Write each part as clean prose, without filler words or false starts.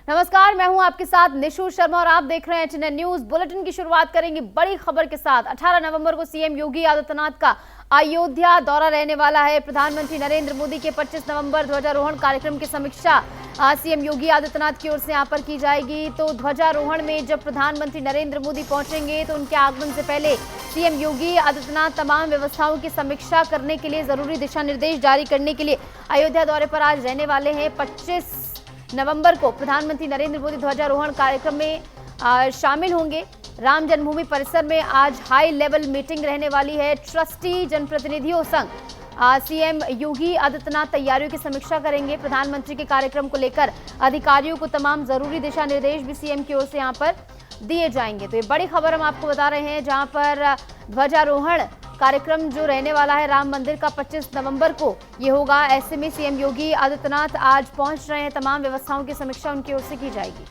नमस्कार, मैं हूं आपके साथ निशु शर्मा और आप देख रहे हैं एचएनएन न्यूज। बुलेटिन की शुरुआत करेंगे बड़ी खबर के साथ। 18 नवंबर को सीएम योगी आदित्यनाथ का अयोध्या दौरा रहने वाला है। प्रधानमंत्री नरेंद्र मोदी के 25 नवंबर ध्वजारोहण कार्यक्रम की समीक्षा सीएम योगी आदित्यनाथ की ओर से यहां पर की जाएगी। तो ध्वजारोहण में जब प्रधानमंत्री नरेंद्र मोदी पहुंचेंगे तो उनके आगमन से पहले सीएम योगी आदित्यनाथ तमाम व्यवस्थाओं की समीक्षा करने के लिए जरूरी दिशा निर्देश जारी करने के लिए अयोध्या दौरे पर आज रहने वाले हैं। 25 नवंबर को प्रधानमंत्री नरेंद्र मोदी ध्वजारोहण कार्यक्रम में शामिल होंगे। राम जन्मभूमि परिसर में आज हाई लेवल मीटिंग रहने वाली है। ट्रस्टी जनप्रतिनिधियों संघ सीएम योगी आदित्यनाथ तैयारियों की समीक्षा करेंगे। प्रधानमंत्री के कार्यक्रम को लेकर अधिकारियों को तमाम जरूरी दिशा निर्देश भी सीएम की ओर से यहां पर दिए जाएंगे। तो ये बड़ी खबर हम आपको बता रहे हैं, जहां पर ध्वजारोहण कार्यक्रम जो रहने वाला है राम मंदिर का 25 नवंबर को ये होगा। ऐसे में सीएम योगी आदित्यनाथ आज पहुंच रहे हैं। तमाम व्यवस्थाओं की समीक्षा उनकी ओर से की जाएगी।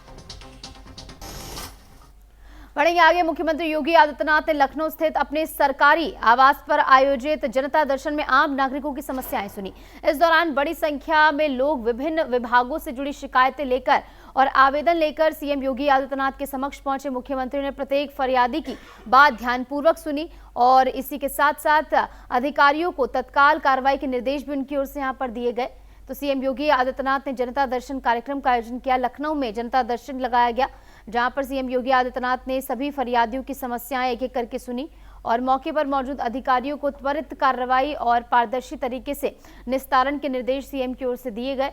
बढ़ेंगे आगे। मुख्यमंत्री योगी आदित्यनाथ ने लखनऊ स्थित अपने सरकारी आवास पर आयोजित जनता दर्शन में आम नागरिकों की समस्याएं सुनी। इस दौरान बड़ी संख्या में लोग विभिन्न विभागों से जुड़ी शिकायतें लेकर और आवेदन लेकर सीएम योगी आदित्यनाथ के समक्ष पहुंचे। मुख्यमंत्री ने प्रत्येक फरियादी की बात ध्यानपूर्वक सुनी और इसी के साथ साथ अधिकारियों को तत्काल कार्रवाई के निर्देश भी उनकी ओर से यहां पर दिए गए। तो सीएम योगी आदित्यनाथ ने जनता दर्शन कार्यक्रम का आयोजन किया। लखनऊ में जनता दर्शन लगाया गया, जहां पर सीएम योगी आदित्यनाथ ने सभी फरियादियों की समस्याएं एक एक करके सुनी और मौके पर मौजूद अधिकारियों को त्वरित कार्रवाई और पारदर्शी तरीके से निस्तारण के निर्देश सीएम की ओर से दिए गए।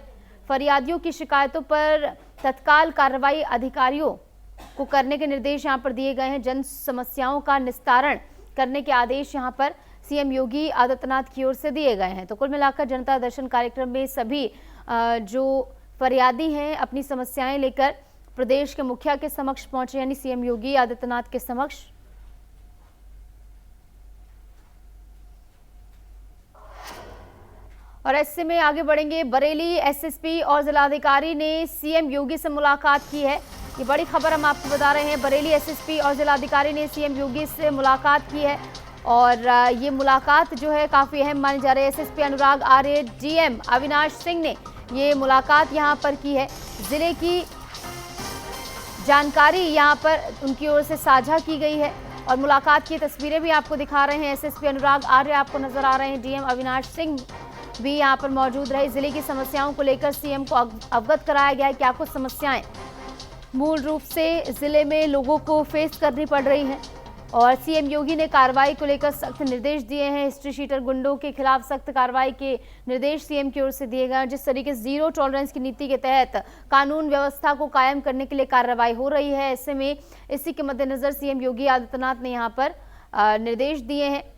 फरियादियों की शिकायतों पर तत्काल कार्रवाई अधिकारियों को करने के निर्देश यहां पर दिए गए हैं। जन समस्याओं का निस्तारण करने के आदेश यहां पर सीएम योगी आदित्यनाथ की ओर से दिए गए हैं। तो कुल मिलाकर जनता दर्शन कार्यक्रम में सभी जो फरियादी हैं अपनी समस्याएं लेकर प्रदेश के मुखिया के समक्ष पहुंचे, यानी सीएम योगी आदित्यनाथ के समक्ष। और ऐसे में आगे बढ़ेंगे। बरेली एसएसपी और जिलाधिकारी ने सीएम योगी से मुलाकात की है। ये बड़ी खबर हम आपको बता रहे हैं। बरेली एसएसपी और जिलाधिकारी ने सीएम योगी से मुलाकात की है और ये मुलाकात जो है काफी अहम मानी जा रही है। एसएसपी अनुराग आर्य, डीएम अविनाश सिंह ने ये मुलाकात यहाँ पर की है। जिले की जानकारी यहाँ पर उनकी ओर से साझा की गई है और मुलाकात की तस्वीरें भी आपको दिखा रहे हैं। एसएसपी अनुराग आर्य आपको नजर आ रहे हैं, डीएम अविनाश सिंह भी यहाँ पर मौजूद रहे। जिले की समस्याओं को लेकर सीएम को अवगत कराया गया है। क्या कुछ समस्याएं मूल रूप से जिले में लोगों को फेस करनी पड़ रही हैं और सीएम योगी ने कार्रवाई को लेकर सख्त निर्देश दिए हैं। हिस्ट्री शीटर गुंडों के खिलाफ सख्त कार्रवाई के निर्देश सीएम की ओर से दिए गए। जिस तरीके से जीरो टॉलरेंस की नीति के तहत कानून व्यवस्था को कायम करने के लिए कार्रवाई हो रही है, ऐसे में इसी के मद्देनजर सीएम योगी आदित्यनाथ ने यहाँ पर निर्देश दिए हैं।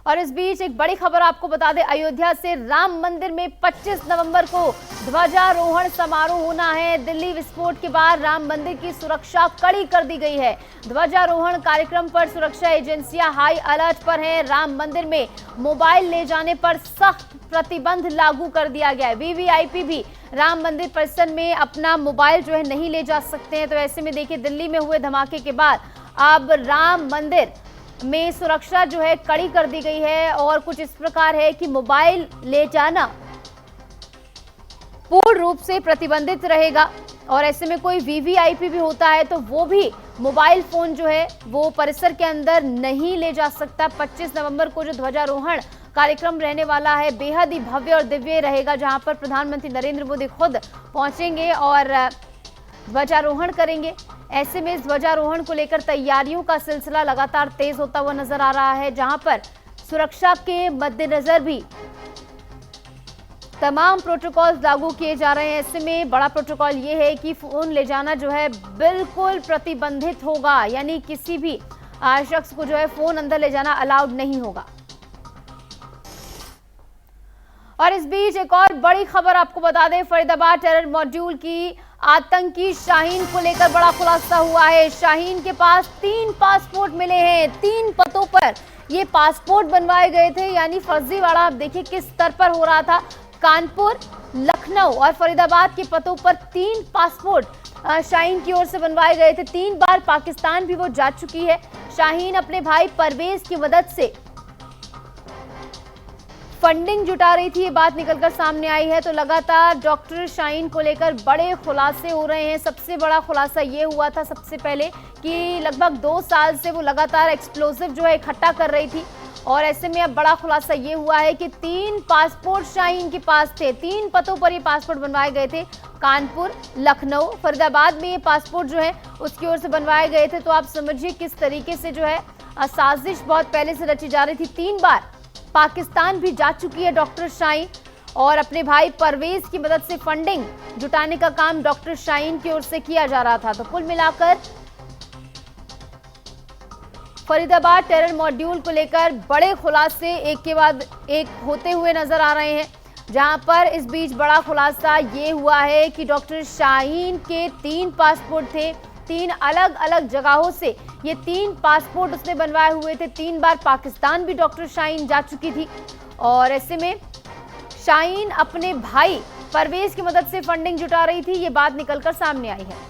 और इस बीच एक बड़ी खबर आपको बता दें, अयोध्या से राम मंदिर में 25 नवंबर को ध्वजारोहण समारोह होना है। दिल्ली विस्फोट के बाद राम मंदिर की सुरक्षा कड़ी कर दी गई है। ध्वजारोहण कार्यक्रम पर सुरक्षा एजेंसियां हाई अलर्ट पर हैं। राम मंदिर में मोबाइल ले जाने पर सख्त प्रतिबंध लागू कर दिया गया है। वीवीआईपी भी राम मंदिर परिसर में अपना मोबाइल जो है नहीं ले जा सकते हैं। तो ऐसे में देखिए, दिल्ली में हुए धमाके के बाद अब राम मंदिर में सुरक्षा जो है कड़ी कर दी गई है और कुछ इस प्रकार है कि मोबाइल ले जाना पूर्ण रूप से प्रतिबंधित रहेगा और ऐसे में कोई वीवीआईपी भी होता है तो वो भी मोबाइल फोन जो है वो परिसर के अंदर नहीं ले जा सकता। 25 नवंबर को जो ध्वजारोहण कार्यक्रम रहने वाला है बेहद ही भव्य और दिव्य रहेगा, जहां पर प्रधानमंत्री नरेंद्र मोदी खुद पहुंचेंगे और ध्वजारोहण करेंगे। ऐसे में इस ध्वजारोहण को लेकर तैयारियों का सिलसिला लगातार तेज होता हुआ नजर आ रहा है, जहां पर सुरक्षा के मद्देनजर भी तमाम प्रोटोकॉल लागू किए जा रहे हैं। ऐसे में बड़ा प्रोटोकॉल ये है कि फोन ले जाना जो है बिल्कुल प्रतिबंधित होगा, यानी किसी भी शख्स को जो है फोन अंदर ले जाना अलाउड नहीं होगा। और इस बीच एक और बड़ी खबर आपको बता दें, फरीदाबाद टेरर मॉड्यूल की आतंकी शाहीन को लेकर बड़ा खुलासा हुआ है। शाहीन के पास 3 पासपोर्ट मिले हैं। 3 पतों पर ये पासपोर्ट बनवाए गए थे, यानी फर्जीवाड़ा आप देखिए किस स्तर पर हो रहा था। कानपुर, लखनऊ और फरीदाबाद के पतों पर 3 पासपोर्ट शाहीन की ओर से बनवाए गए थे। 3 बार पाकिस्तान भी वो जा चुकी है। शाहीन अपने भाई परवेज की मदद से फंडिंग जुटा रही थी, ये बात निकलकर सामने आई है। तो लगातार डॉक्टर शाहीन को लेकर बड़े खुलासे हो रहे हैं। सबसे बड़ा खुलासा ये हुआ था सबसे पहले कि लगभग 2 साल से वो लगातार एक्सप्लोजिव जो है इकट्ठा कर रही थी, और ऐसे में अब बड़ा खुलासा ये हुआ है कि 3 पासपोर्ट शाहीन के पास थे। 3 पतों पर ये पासपोर्ट बनवाए गए थे। कानपुर, लखनऊ, फरीदाबाद में ये पासपोर्ट जो है उसकी ओर से बनवाए गए थे। तो आप समझिए किस तरीके से जो है साजिश बहुत पहले से रची जा रही थी। 3 बार पाकिस्तान भी जा चुकी है डॉक्टर शाहीन, और अपने भाई परवेज की मदद से फंडिंग जुटाने का काम डॉक्टर शाहीन की ओर से किया जा रहा था। तो कुल मिलाकर फरीदाबाद टेरर मॉड्यूल को लेकर बड़े खुलासे एक के बाद एक होते हुए नजर आ रहे हैं, जहां पर इस बीच बड़ा खुलासा ये हुआ है कि डॉक्टर शाहीन के 3 पासपोर्ट थे। 3 अलग अलग जगहों से ये 3 पासपोर्ट उसने बनवाए हुए थे। 3 बार पाकिस्तान भी डॉक्टर शाहीन जा चुकी थी, और ऐसे में शाहीन अपने भाई परवेज की मदद से फंडिंग जुटा रही थी। ये बात निकलकर सामने आई है।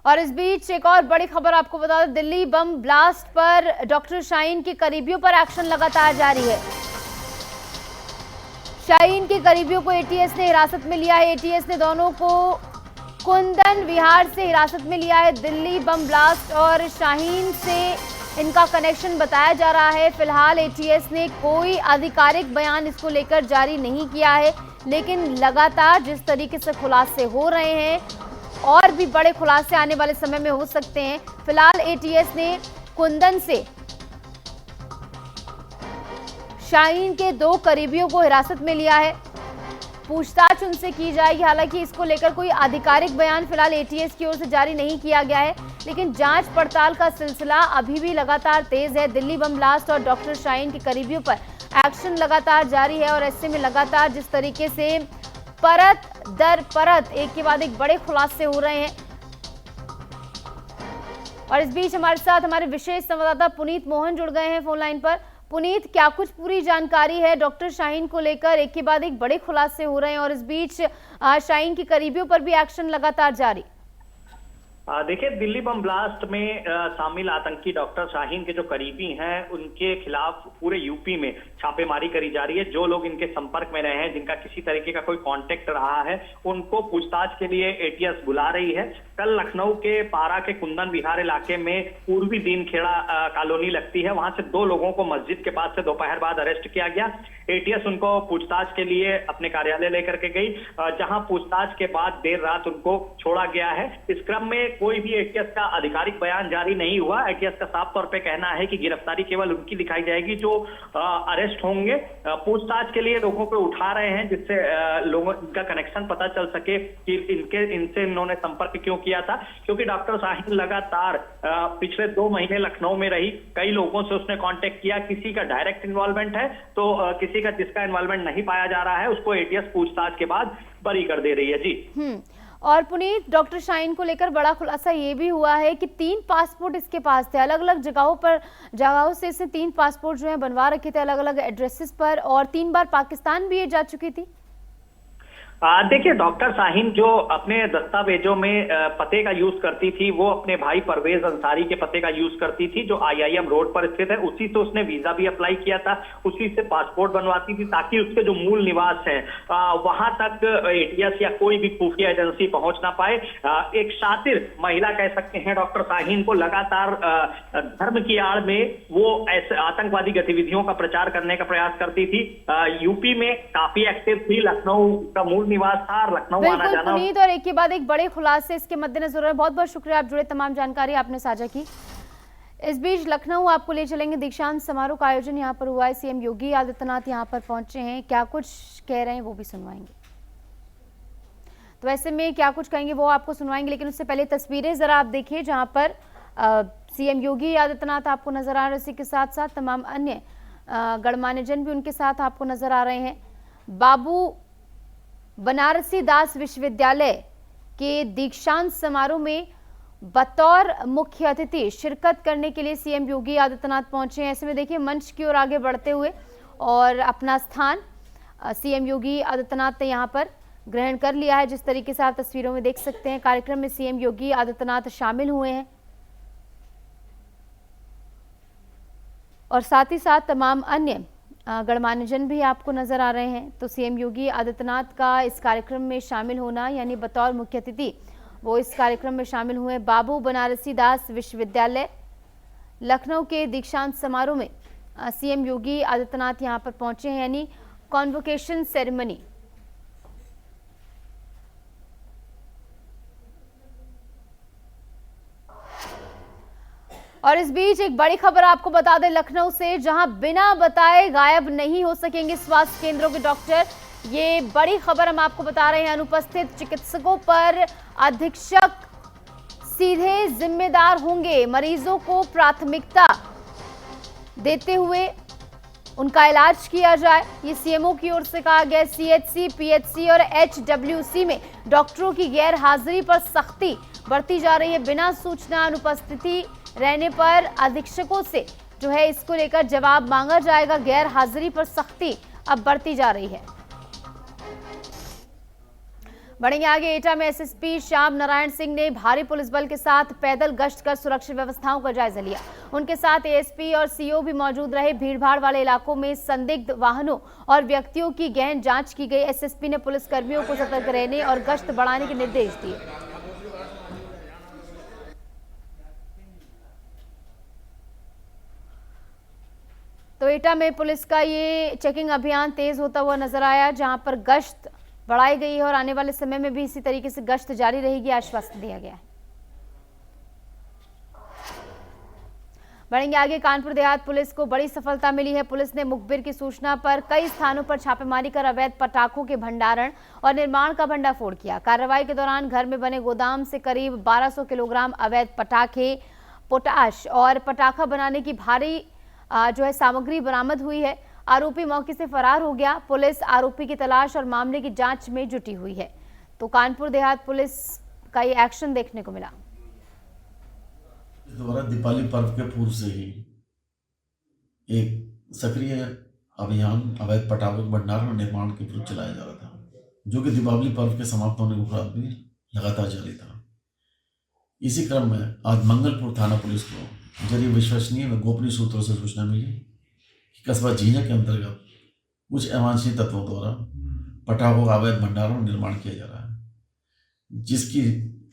और इस बीच एक और बड़ी खबर आपको बता दें, दिल्ली बम ब्लास्ट पर डॉक्टर शाहीन के करीबियों पर एक्शन लगातार जारी है। शाहीन के करीबियों को एटीएस ने हिरासत में लिया है। एटीएस ने दोनों को कुंदन विहार से हिरासत में लिया है। दिल्ली बम ब्लास्ट और शाहीन से इनका कनेक्शन बताया जा रहा है। फिलहाल एटीएस ने कोई आधिकारिक बयान इसको लेकर जारी नहीं किया है, लेकिन लगातार जिस तरीके से खुलासे हो रहे हैं और भी बड़े खुलासे आने वाले समय में हो सकते हैं। फिलहाल एटीएस ने कुंदन से शाहीन के 2 करीबियों को हिरासत में लिया है। पूछताछ उनसे की जाएगी। हालांकि इसको लेकर कोई आधिकारिक बयान फिलहाल एटीएस की ओर से जारी नहीं किया गया है, लेकिन जांच पड़ताल का सिलसिला अभी भी लगातार तेज है। दिल्ली बम ब्लास्ट और डॉक्टर शाहीन के करीबियों पर एक्शन लगातार जारी है, और ऐसे में लगातार जिस तरीके से परत दर परत एक के बाद एक बड़े खुलासे हो रहे हैं। और इस बीच हमारे साथ हमारे विशेष संवाददाता पुनीत मोहन जुड़ गए हैं फोन लाइन पर। पुनीत, क्या कुछ पूरी जानकारी है डॉक्टर शाहीन को लेकर? एक के बाद एक बड़े खुलासे हो रहे हैं, और इस बीच शाहीन की करीबियों पर भी एक्शन लगातार जारी। देखिए, दिल्ली बम ब्लास्ट में शामिल आतंकी डॉक्टर शाहीन के जो करीबी हैं उनके खिलाफ पूरे यूपी में छापेमारी करी जा रही है। जो लोग इनके संपर्क में रहे हैं, जिनका किसी तरीके का कोई कांटेक्ट रहा है, उनको पूछताछ के लिए एटीएस बुला रही है। कल लखनऊ के पारा के कुंदन विहार इलाके में पूर्वी दीनखेड़ा कॉलोनी लगती है, वहां से 2 लोगों को मस्जिद के पास से दोपहर बाद अरेस्ट किया गया। एटीएस उनको पूछताछ के लिए अपने कार्यालय लेकर के गई, जहां पूछताछ के बाद देर रात उनको छोड़ा गया है। इस क्रम में कोई भी एटीएस का आधिकारिक बयान जारी नहीं हुआ। एटीएस का साफ तौर पे कहना है कि गिरफ्तारी केवल उनकी दिखाई जाएगी जो अरेस्ट होंगे। पूछताछ के लिए लोगों को उठा रहे हैं, जिससे लोगों का कनेक्शन पता चल सके कि इनसे इन्होंने संपर्क क्यों किया था, क्योंकि डॉक्टर शाहीन लगातार पिछले 2 महीने लखनऊ में रही। कई लोगों से उसने कांटेक्ट किया। किसी का डायरेक्ट इन्वॉल्वमेंट है तो किसी का जिसका इन्वॉल्वमेंट नहीं पाया जा रहा है उसको एटीएस पूछताछ के बाद बरी कर दे रही है। जी। और पुनीत, डॉक्टर शाहीन को लेकर बड़ा खुलासा ये भी हुआ है कि 3 पासपोर्ट इसके पास थे। अलग अलग जगहों से इसने 3 पासपोर्ट जो है बनवा रखे थे, अलग अलग एड्रेसेस पर, और 3 बार पाकिस्तान भी ये जा चुकी थी। देखिए, डॉक्टर शाहीन जो अपने दस्तावेजों में पते का यूज करती थी, वो अपने भाई परवेज अंसारी के पते का यूज करती थी, जो आईआईएम रोड पर स्थित है। उसी से उसने वीजा भी अप्लाई किया था, उसी से पासपोर्ट बनवाती थी, ताकि उसके जो मूल निवास है वहां तक एटीएस या कोई भी खुफिया एजेंसी पहुंच ना पाए। एक शातिर महिला कह सकते हैं डॉक्टर शाहीन को। लगातार धर्म की आड़ में वो ऐसे आतंकवादी गतिविधियों का प्रचार करने का प्रयास करती थी। यूपी में काफी एक्टिव थी, लखनऊ का मूल निवास था, लखनऊ आना जाना। पुनीत, और एक के बाद एक बड़े खुलासे इसके मद्देनजर बहुत बहुत शुक्रिया, आप जुड़े, तमाम जानकारी आपने साझा की। इस बीच लखनऊ आपको ले चलेंगे। दीक्षांत समारोह का आयोजन यहाँ पर हुआ है। सीएम योगी आदित्यनाथ यहाँ पर पहुंचे हैं, क्या कुछ कह रहे हैं वो भी सुनवाएंगे। तो ऐसे में क्या कुछ कहेंगे वो आपको सुनवाएंगे, लेकिन उससे पहले तस्वीरें जरा आप देखिए, जहाँ पर सीएम योगी आदित्यनाथ आपको नजर आ रहे हैं। इसी के साथ साथ तमाम अन्य गणमान्य जन भी उनके साथ आपको नजर आ रहे हैं। बाबू बनारसी दास विश्वविद्यालय के दीक्षांत समारोह में बतौर मुख्य अतिथि शिरकत करने के लिए सीएम योगी आदित्यनाथ पहुंचे हैं। ऐसे में देखिए, मंच की ओर आगे बढ़ते हुए और अपना स्थान सीएम योगी आदित्यनाथ ने यहां पर ग्रहण कर लिया है। जिस तरीके से आप तस्वीरों में देख सकते हैं, कार्यक्रम में सीएम योगी आदित्यनाथ शामिल हुए हैं। और साथ ही साथ तमाम अन्य गणमान्यजन भी आपको नजर आ रहे हैं। तो सीएम योगी आदित्यनाथ का इस कार्यक्रम में शामिल होना, यानी बतौर मुख्य अतिथि वो इस कार्यक्रम में शामिल हुए। बाबू बनारसी दास विश्वविद्यालय लखनऊ के दीक्षांत समारोह में सीएम योगी आदित्यनाथ यहां पर पहुंचे हैं, यानी कॉन्वोकेशन सेरेमनी। और इस बीच एक बड़ी खबर आपको बता दें लखनऊ से, जहां बिना बताए गायब नहीं हो सकेंगे स्वास्थ्य केंद्रों के डॉक्टर। ये बड़ी खबर हम आपको बता रहे हैं। अनुपस्थित चिकित्सकों पर अधीक्षक सीधे जिम्मेदार होंगे। मरीजों को प्राथमिकता देते हुए उनका इलाज किया जाए, ये सीएमओ की ओर से कहा गया। सीएचसी, पीएचसी और एचडब्ल्यूसी में डॉक्टरों की गैर हाजिरी पर सख्ती बरती जा रही है। बिना सूचना अनुपस्थिति रहने पर अधीक्षकों से जो है इसको लेकर जवाब मांगा जाएगा। गैर हाजिरी पर सख्ती अब बरती जा रही है। बढ़ेंगे आगे। एटा में एसएसपी श्याम नारायण सिंह ने भारी पुलिस बल के साथ पैदल गश्त कर सुरक्षा व्यवस्थाओं का जायजा लिया। उनके साथ एएसपी और सीओ भी मौजूद रहे। भीड़भाड़ वाले इलाकों में संदिग्ध वाहनों और व्यक्तियों की गहन जांच की गई। एसएसपी ने पुलिस कर्मियों को सतर्क रहने और गश्त बढ़ाने के निर्देश दिए। तो एटा में पुलिस का ये चेकिंग अभियान तेज होता हुआ नजर आया, जहां पर गश्त बढ़ाई गई है और आने वाले समय में भी इसी तरीके से गश्त जारी रहेगी, आश्वासन दिया गया है। बढ़ेंगे आगे। कानपुर देहात पुलिस को बड़ी सफलता मिली है। पुलिस ने मुखबिर की सूचना पर कई स्थानों पर छापेमारी कर अवैध पटाखों के भंडारण और निर्माण का भंडाफोड़ किया। कार्रवाई के दौरान घर में बने गोदाम से करीब 1200 किलोग्राम अवैध पटाखे, पोटाश और पटाखा बनाने की भारी जो है सामग्री बरामद हुई है। आरोपी मौके से फरार हो गया। पुलिस आरोपी की तलाश और मामले की जांच में जुटी हुई है। तो कानपुर देहात पुलिस का ये एक्शन देखने को मिला। द्वारा दीपावली पर्व के पूर्व से ही एक सक्रिय अभियान अवैध पटाखों के भंडारण और निर्माण के विरुद्ध चलाया जा रहा था, जो कि दीपावली पर्व के समाप्त होने के उपरांत भी लगातार जारी था। इसी क्रम में आज मंगलपुर थाना पुलिस को जरिए विश्वसनीय व गोपनीय सूत्रों से सूचना मिली कि कस्बा झींझा के अंतर्गत कुछ अवांछनीय तत्वों द्वारा पटाखों का अवैध भंडारण और निर्माण किया जा रहा है, जिसकी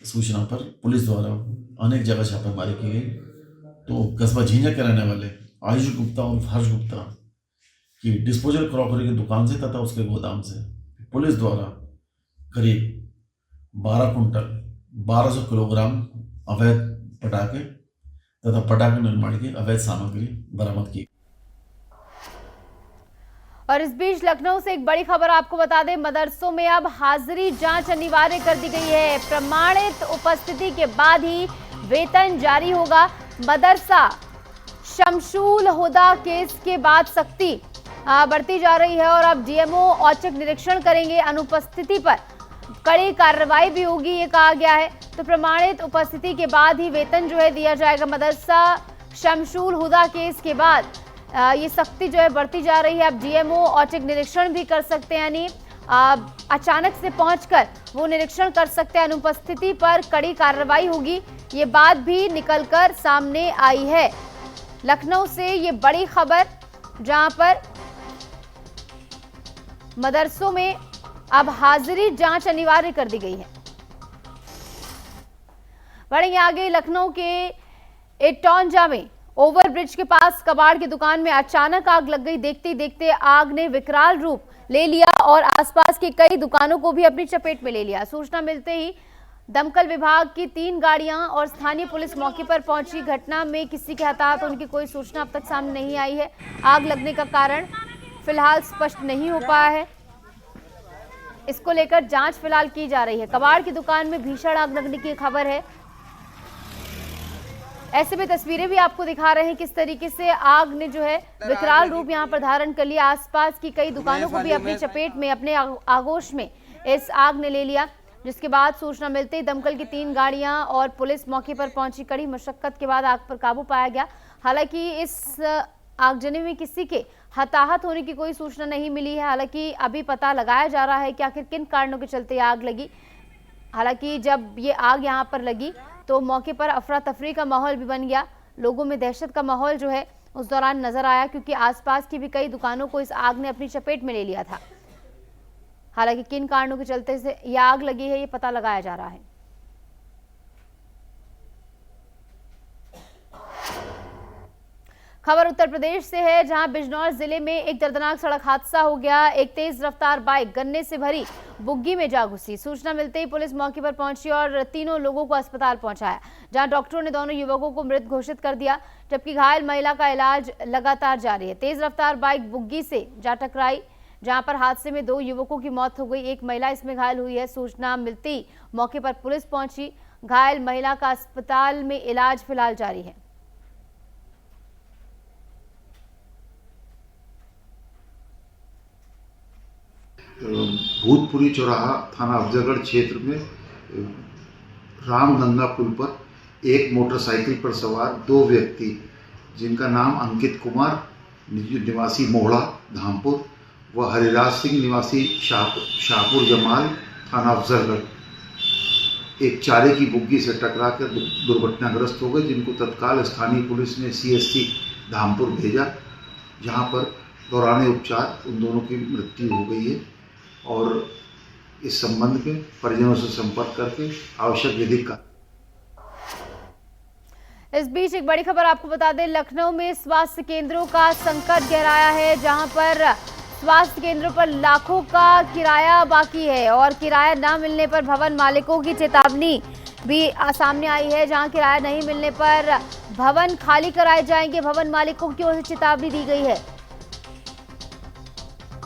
सूचना पर पुलिस द्वारा अनेक जगह छापेमारी की गई। तो कस्बा झींझा के रहने वाले आयुष गुप्ता और हर्ष गुप्ता की डिस्पोजल क्रॉकरी की दुकान से तथा उसके गोदाम से पुलिस द्वारा करीब 12 कुंटल 1200 किलोग्राम अवैध पटाखे तथा पटाखे निर्माण की अवैध सामग्री बरामद की। और इस बीच लखनऊ से एक बड़ी खबर आपको बता दें, मदरसों में अब हाजिरी जांच अनिवार्य कर दी गई है। प्रमाणित उपस्थिति के बाद ही वेतन जारी होगा। मदरसा शमशूल हुदा केस के बाद सख्ती बढ़ती जा रही है और अब डीएमओ औचक निरीक्षण करेंगे। अनुपस्थिति पर कड़ी कार्रवाई भी होगी, ये कहा गया है। तो प्रमाणित उपस्थिति के बाद ही वेतन जो है दिया जाएगा। मदरसा शमशूल हुदा केस के बाद ये सख्ती जो है बढ़ती जा रही है। अब डीएमओ औचक निरीक्षण भी कर सकते हैं, यानी अचानक से पहुंचकर वो निरीक्षण कर सकते हैं। अनुपस्थिति पर कड़ी कार्रवाई होगी, ये बात भी निकलकर सामने आई है। लखनऊ से ये बड़ी खबर, जहां पर मदरसों में अब हाजिरी जांच अनिवार्य कर दी गई है। बढ़ेंगे आगे। लखनऊ के एटौंजा में ओवरब्रिज के पास कबाड़ की दुकान में अचानक आग लग गई। देखते ही देखते आग ने विकराल रूप ले लिया और आसपास की कई दुकानों को भी अपनी चपेट में ले लिया। सूचना मिलते ही दमकल विभाग की 3 गाड़ियां और स्थानीय पुलिस मौके पर पहुंची। घटना में किसी के हताहत होने की कोई सूचना अब तक सामने नहीं आई है। आग लगने का कारण फिलहाल स्पष्ट नहीं हो पाया है। इसको लेकर जांच फिलहाल की जा रही है। कबाड़ की दुकान में भीषण आग लगने की खबर है। ऐसे में तस्वीरें भी आपको दिखा रहे हैं किस तरीके से आग ने जो है विकराल रूप यहां पर धारण कर लिया। आसपास की कई दुकानों को भी अपनी चपेट में, अपने आगोश में इस आग ने ले लिया, जिसके बाद सूचना मिलते ही दमकल की 3 गाड़ियां और पुलिस मौके पर पहुंची। कड़ी मशक्कत के बाद आग पर काबू पाया गया। हालांकि इस आगजनी में किसी के हताहत होने की कोई सूचना नहीं मिली है। हालांकि अभी पता लगाया जा रहा है कि आखिर किन कारणों के चलते आग लगी। हालांकि जब ये आग यहाँ पर लगी तो मौके पर अफरा तफरी का माहौल भी बन गया। लोगों में दहशत का माहौल जो है उस दौरान नजर आया, क्योंकि आसपास की भी कई दुकानों को इस आग ने अपनी चपेट में ले लिया था। हालांकि किन कारणों के चलते से यह आग लगी है, ये पता लगाया जा रहा है। खबर उत्तर प्रदेश से है, जहां बिजनौर जिले में एक दर्दनाक सड़क हादसा हो गया। एक तेज रफ्तार बाइक गन्ने से भरी बुग्गी में जा घुसी। सूचना मिलते ही पुलिस मौके पर पहुंची और तीनों लोगों को अस्पताल पहुंचाया, जहां डॉक्टरों ने दोनों युवकों को मृत घोषित कर दिया, जबकि घायल महिला का इलाज लगातार जारी है। तेज रफ्तार बाइक बुग्गी से जा टकराई, जहां पर हादसे में 2 युवकों की मौत हो गई, एक महिला इसमें घायल हुई है। सूचना मिलते ही मौके पर पुलिस पहुंची। घायल महिला का अस्पताल में इलाज फिलहाल जारी है। भूतपुरी चौराहा थाना अफजलगढ़ क्षेत्र में रामगंगा पुल पर एक मोटरसाइकिल पर सवार 2 व्यक्ति, जिनका नाम अंकित कुमार निवासी मोहड़ा धामपुर व हरिराज सिंह निवासी शाहपुर जमाल थाना अफजलगढ़, एक चारे की बुग्गी से टकराकर दुर्घटनाग्रस्त हो गए, जिनको तत्काल स्थानीय पुलिस ने CSC धामपुर भेजा, जहां पर दौरान उपचार उन दोनों की मृत्यु हो गई है और इस संबंध में परिजनों से संपर्क करके आवश्यक विधिक कार्य। इस बीच एक बड़ी खबर आपको बता दें, लखनऊ में स्वास्थ्य केंद्रों का संकट गहराया है, जहां पर स्वास्थ्य केंद्रों पर लाखों का किराया बाकी है और किराया न मिलने पर भवन मालिकों की चेतावनी भी सामने आई है। जहां किराया नहीं मिलने पर भवन खाली कराए जाएंगे, भवन मालिकों की ओर से चेतावनी दी गई है।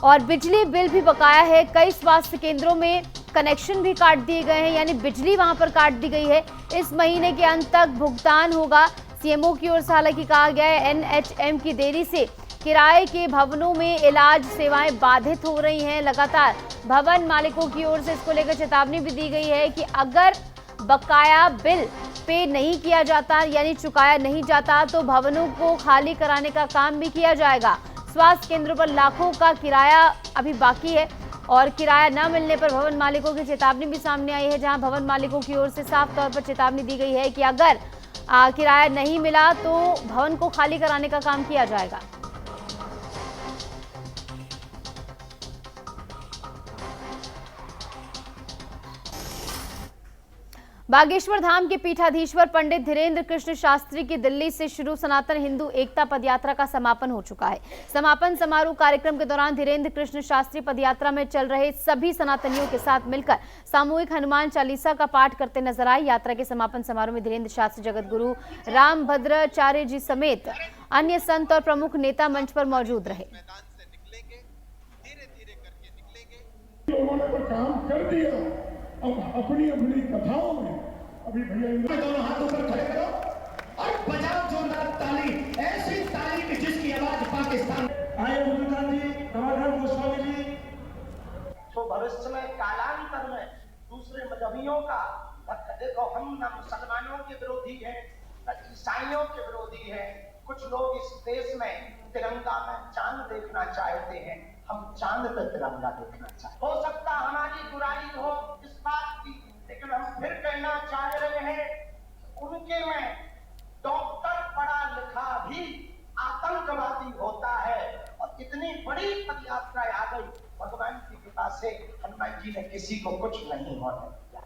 और बिजली बिल भी बकाया है, कई स्वास्थ्य केंद्रों में कनेक्शन भी काट दिए गए हैं, यानी बिजली वहां पर काट दी गई है। इस महीने के अंत तक भुगतान होगा। CMO की ओर से हालांकि कहा गया है, NHM की देरी से किराए के भवनों में इलाज सेवाएं बाधित हो रही हैं। लगातार भवन मालिकों की ओर से इसको लेकर चेतावनी भी दी गई है कि अगर बकाया बिल पे नहीं किया जाता, यानी चुकाया नहीं जाता, तो भवनों को खाली कराने का काम भी किया जाएगा। स्वास्थ्य केंद्रों पर लाखों का किराया अभी बाकी है और किराया न मिलने पर भवन मालिकों की चेतावनी भी सामने आई है, जहां भवन मालिकों की ओर से साफ तौर पर चेतावनी दी गई है कि अगर किराया नहीं मिला तो भवन को खाली कराने का काम किया जाएगा। बागेश्वर धाम के पीठाधीश्वर पंडित धीरेन्द्र कृष्ण शास्त्री की दिल्ली से शुरू सनातन हिंदू एकता पदयात्रा का समापन हो चुका है। समापन समारोह कार्यक्रम के दौरान धीरेन्द्र कृष्ण शास्त्री पदयात्रा में चल रहे सभी सनातनियों के साथ मिलकर सामूहिक हनुमान चालीसा का पाठ करते नजर आए। यात्रा के समापन समारोह में धीरेन्द्र शास्त्री जगत गुरु रामभद्राचार्य जी समेत अन्य संत और प्रमुख नेता मंच पर मौजूद रहे। अब अपनी अपनी कथाओं में अभी भैया दोनों हाथ ऊपर खड़े करो और बजाओ जोरदार ताली, ऐसी ताली की जिसकी आवाज पाकिस्तान। आए मुल्तान जी, रमाकांत गोस्वामी जी। तो भविष्य में कालांतर में दूसरे मजहबियों का देखो, हम न मुसलमानों के विरोधी हैं न ईसाइयों के विरोधी हैं। कुछ लोग इस देश में तिरंगा में चांद देखना चाहते हैं, हम चांद पे तिरंगा देखना चाहते। हो सकता हमारी बुराई हो इस बात की, लेकिन हम फिर कहना चाह रहे हैं, उनके में डॉक्टर पढ़ा लिखा भी आतंकवादी होता है। और इतनी बड़ी पदयात्रा आ गई, भगवान की कृपा से हनुमान जी ने किसी को कुछ नहीं होने दिया।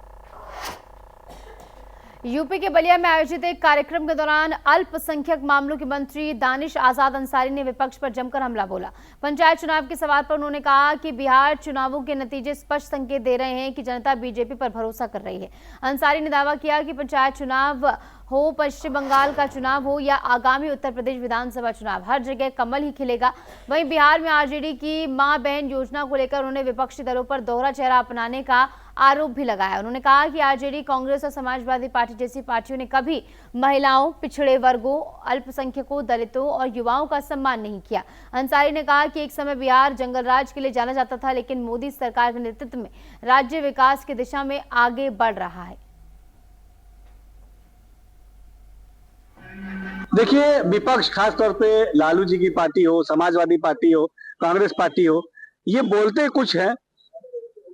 यूपी के बलिया में आयोजित एक कार्यक्रम के दौरान अल्पसंख्यक मामलों के मंत्री दानिश आजाद अंसारी ने विपक्ष पर जमकर हमला बोला। पंचायत चुनाव के सवाल पर उन्होंने कहा कि बिहार चुनावों के नतीजे स्पष्ट संकेत दे रहे हैं कि जनता बीजेपी पर भरोसा कर रही है। अंसारी ने दावा किया कि पंचायत चुनाव हो, पश्चिम बंगाल का चुनाव हो या आगामी उत्तर प्रदेश विधानसभा चुनाव, हर जगह कमल ही खिलेगा। वहीं बिहार में आरजेडी की मां बहन योजना को लेकर उन्होंने विपक्षी दलों पर दोहरा चेहरा अपनाने का आरोप भी लगाया। उन्होंने कहा कि आरजेडी, कांग्रेस और समाजवादी पार्टी जैसी पार्टियों ने कभी महिलाओं, पिछड़े वर्गों, अल्पसंख्यकों, दलितों और युवाओं का सम्मान नहीं किया। अंसारी ने कहा कि एक समय बिहार जंगल राज के लिए जाना जाता था, लेकिन मोदी सरकार के नेतृत्व में राज्य विकास की दिशा में आगे बढ़ रहा है। देखिए, विपक्ष खास तौर पे लालू जी की पार्टी हो, समाजवादी पार्टी हो, कांग्रेस पार्टी हो, ये बोलते कुछ है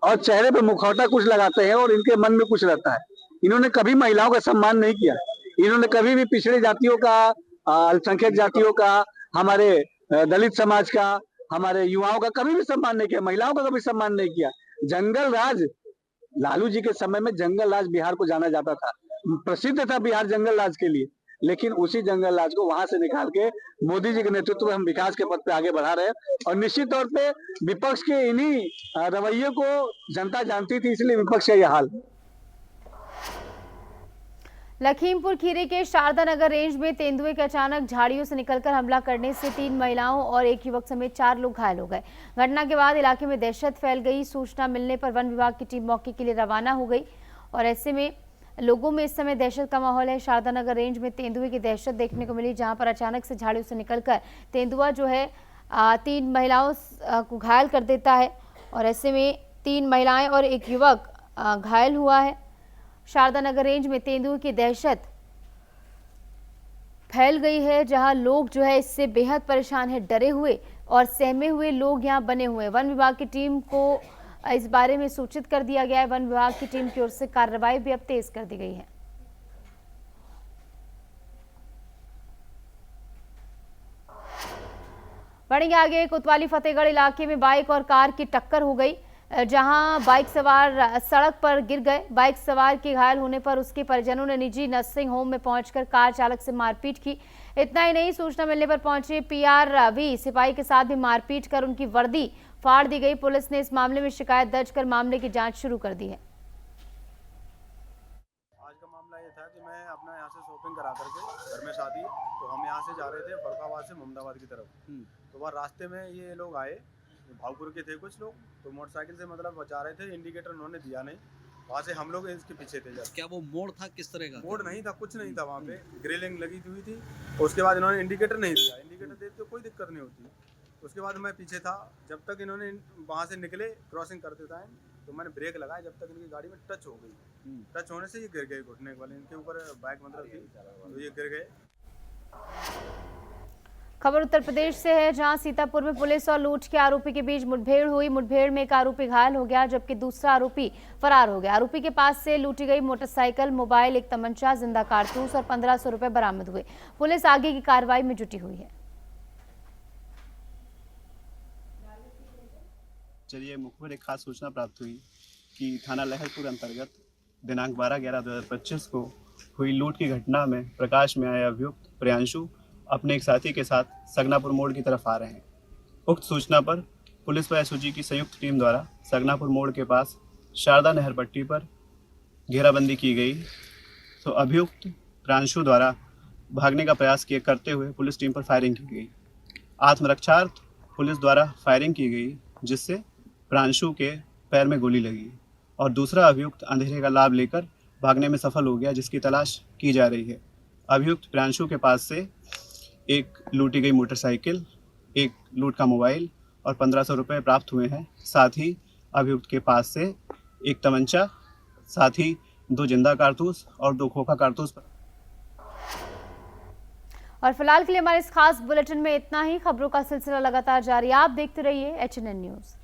और चेहरे पे मुखौटा कुछ लगाते हैं और इनके मन में कुछ रहता है। इन्होंने कभी महिलाओं का सम्मान नहीं किया, इन्होंने कभी भी पिछड़े जातियों का, अल्पसंख्यक जातियों का हमारे दलित समाज का, हमारे युवाओं का कभी भी सम्मान नहीं किया, महिलाओं का कभी सम्मान नहीं किया। जंगल राज, लालू जी के समय में जंगल राज बिहार को जाना जाता था, प्रसिद्ध था बिहार जंगल राज के लिए, लेकिन उसी जंगल राज को वहां से निकाल के मोदी जी के नेतृत्व में हम विकास के पथ पे आगे बढ़ा रहे हैं। और निश्चित तौर पे विपक्ष के इन्हीं रवैये को जनता जानती थी, इसलिए विपक्ष का यह हाल। लखीमपुर खीरी के शारदा नगर रेंज में तेंदुए के अचानक झाड़ियों से निकलकर हमला करने से 3 महिलाओं और एक युवक समेत 4 लोग घायल हो गए। घटना के बाद इलाके में दहशत फैल गई। सूचना मिलने पर वन विभाग की टीम मौके के लिए रवाना हो गई और ऐसे में लोगों में इस समय दहशत का माहौल है। शारदा नगर रेंज में तेंदुए की दहशत देखने को मिली, जहां पर अचानक से झाड़ियों से निकलकर तेंदुआ जो है 3 महिलाओं को घायल कर देता है और ऐसे में 3 महिलाएं और एक युवक घायल हुआ है। शारदा नगर रेंज में तेंदुए की दहशत फैल गई है, जहां लोग जो है इससे बेहद परेशान है, डरे हुए और सहमे हुए लोग यहां बने हुए हैं। वन विभाग की टीम को इस बारे में सूचित कर दिया गया है। वन विभाग की टीम की ओर से कार्रवाई भी अब तेज कर दी गई है। बढ़ेंगे आगे। कोतवाली फतेहगढ़ इलाके में बाइक और कार की टक्कर हो गई, जहां बाइक सवार सड़क पर गिर गए। बाइक सवार के घायल होने पर उसके परिजनों ने निजी नर्सिंग होम में पहुंचकर कार चालक से मारपीट की। इतना ही नहीं, सूचना मिलने पर पहुंचे पीआरवी सिपाही के साथ भी मारपीट कर उनकी वर्दी फाड़ दी गई। पुलिस ने इस मामले में शिकायत दर्ज कर मामले की जांच शुरू कर दी है। आज का मामला ये था कि मैं अपना यहाँ से शॉपिंग करा करके, घर में शादी, तो हम यहाँ से जा रहे थे फरुखाबाद से मोहम्मदाबाद की तरफ। तो वहाँ रास्ते में ये लोग आए, भावपुर के थे कुछ लोग, तो मोटरसाइकिल से मतलब बचा रहे थे, इंडिकेटर उन्होंने दिया नहीं। वहाँ से हम लोग इसके पीछे थे। जब क्या वो मोड़ था, किस तरह का मोड़ नहीं था, कुछ नहीं था, वहाँ पे ग्रिलिंग लगी हुई थी। उसके बाद इन्होंने इंडिकेटर नहीं दिया, इंडिकेटर देते तो कोई दिक्कत नहीं होती। उसके बाद मैं पीछे था, जब तक इन्होंने वहाँ से निकले क्रॉसिंग करते टाइम, तो मैंने ब्रेक लगाया, जब तक इनकी गाड़ी में टच हो गई। टच होने से ये गिर गए, घुटने वाले इनके ऊपर बाइक मतलब थी, तो ये गिर गए। खबर उत्तर प्रदेश से है, जहां सीतापुर में पुलिस और लूट के आरोपी के बीच मुठभेड़ हुई। मुठभेड़ में एक आरोपी घायल हो गया, जबकि दूसरा आरोपी फरार हो गया। आरोपी के पास से लूटी गई मोटरसाइकिल, मोबाइल, एक तमंचा, जिंदा कारतूस और 1500 रुपए बरामद हुए। पुलिस आगे की कार्रवाई में जुटी हुई है। चलिए, मुखबिर एक खास सूचना प्राप्त हुई कि थाना लहरपुर अंतर्गत दिनांक 12/11/2025 को हुई लूट की घटना में प्रकाश में आए अभियुक्त प्रियांशु अपने एक साथी के साथ सगनापुर मोड़ की तरफ आ रहे हैं। उक्त सूचना पर पुलिस व एसओजी की संयुक्त टीम द्वारा सगनापुर मोड़ के पास शारदा नहर पट्टी पर घेराबंदी की गई। तो अभियुक्त प्रियांशु द्वारा भागने का प्रयास करते हुए पुलिस टीम पर फायरिंग की गई। आत्मरक्षार्थ पुलिस द्वारा फायरिंग की गई, जिससे प्रियांशु के पैर में गोली लगी और दूसरा अभियुक्त अंधेरे का लाभ लेकर भागने में सफल हो गया, जिसकी तलाश की जा रही है। अभियुक्त प्रियांशु के पास से एक लूटी गई मोटरसाइकिल, एक लूट का मोबाइल और 1500 रुपये प्राप्त हुए हैं। साथ ही अभियुक्त के पास से एक तमंचा, साथ ही 2 जिंदा कारतूस और 2 खोखा कारतूस। और फिलहाल के लिए हमारे इस खास बुलेटिन में इतना ही। खबरों का सिलसिला लगातार जारी, आप देखते रहिए HNN न्यूज़।